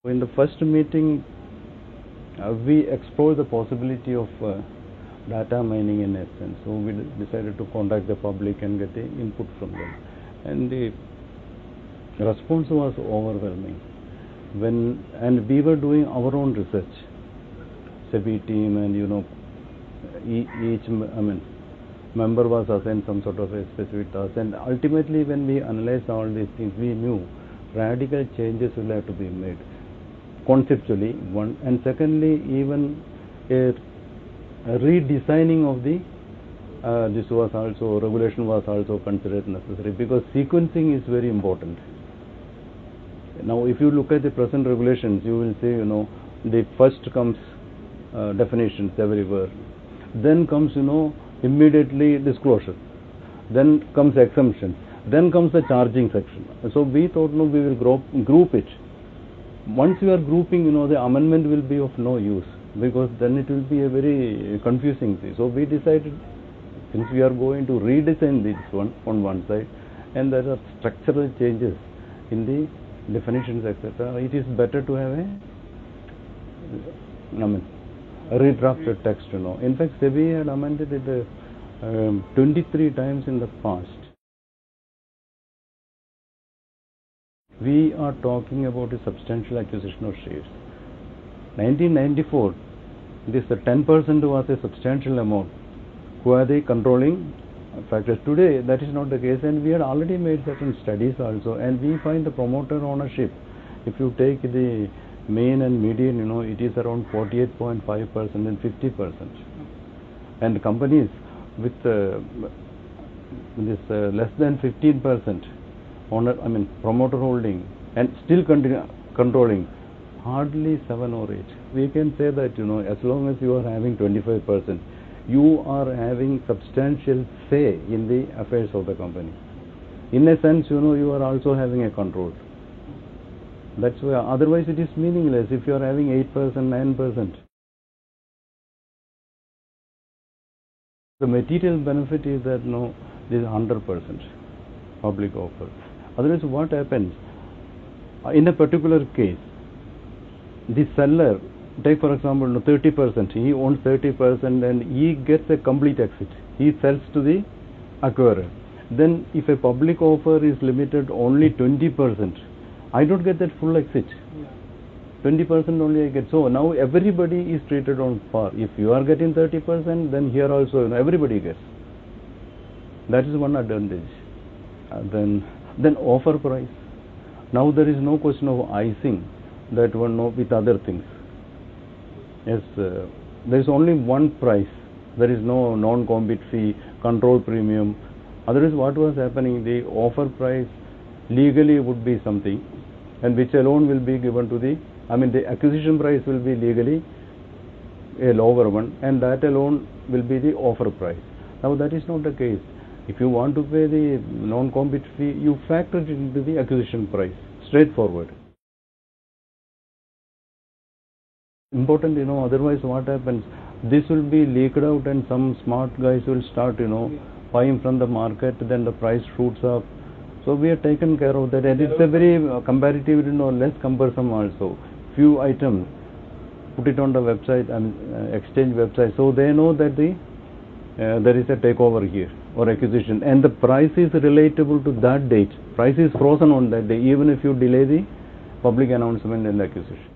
In the first meeting, we explored the possibility of data mining in essence. So we decided to contact the public and get the input from them. And the response was overwhelming. And we were doing our own research, SEBI team, and each member was assigned some sort of a specific task. And ultimately, when we analyzed all these things, we knew radical changes will have to be made. Conceptually, one, and secondly, even a redesigning of the regulation was also considered necessary, because sequencing is very important. Now, if you look at the present regulations, you will see, the first comes definitions everywhere, then comes, immediately disclosure, then comes exemptions, then comes the charging section. So we thought, no, we will group it. Once you are grouping, the amendment will be of no use, because then it will be a very confusing thing. So we decided, since we are going to redesign this one on one side, and there are structural changes in the definitions, etc., it is better to have a redrafted text. In fact, SEBI had amended it 23 times in the past. We are talking about a substantial acquisition of shares. 1994, this 10% was a substantial amount. Who are the controlling factors? Today, that is not the case, and we had already made certain studies also, and we find the promoter ownership. If you take the mean and median, it is around 48.5% and 50%. And companies with this less than 15% promoter holding and still controlling, hardly 7 or 8. We can say that, as long as you are having 25%, you are having substantial say in the affairs of the company. In a sense, you are also having a control. That's why, otherwise it is meaningless if you are having 8%, 9%. The material benefit is that, this is 100% public offer. Otherwise, what happens? In a particular case, the seller, take for example 30%, he owns 30% and he gets a complete exit. He sells to the acquirer. Then if a public offer is limited only 20%, I don't get that full exit. 20% only I get. So now everybody is treated on par. If you are getting 30%, then here also everybody gets. That is one advantage. Then offer price. Now there is no question of icing that one with other things. Yes, there is only one price. There is no non-compete fee, control premium. Otherwise, what was happening? The offer price legally would be something, and which alone will be given to the acquisition price will be legally a lower one, and that alone will be the offer price. Now that is not the case. If you want to pay the non-compete fee, you factor it into the acquisition price, straightforward. Important, otherwise what happens? This will be leaked out and some smart guys will start, buying from the market, then the price shoots up. So we have taken care of that, and it's a very comparatively less cumbersome also. Few items, put it on the website and exchange website, so they know that there is a takeover here or acquisition, and the price is relatable to that date. Price is frozen on that day, even if you delay the public announcement and acquisition.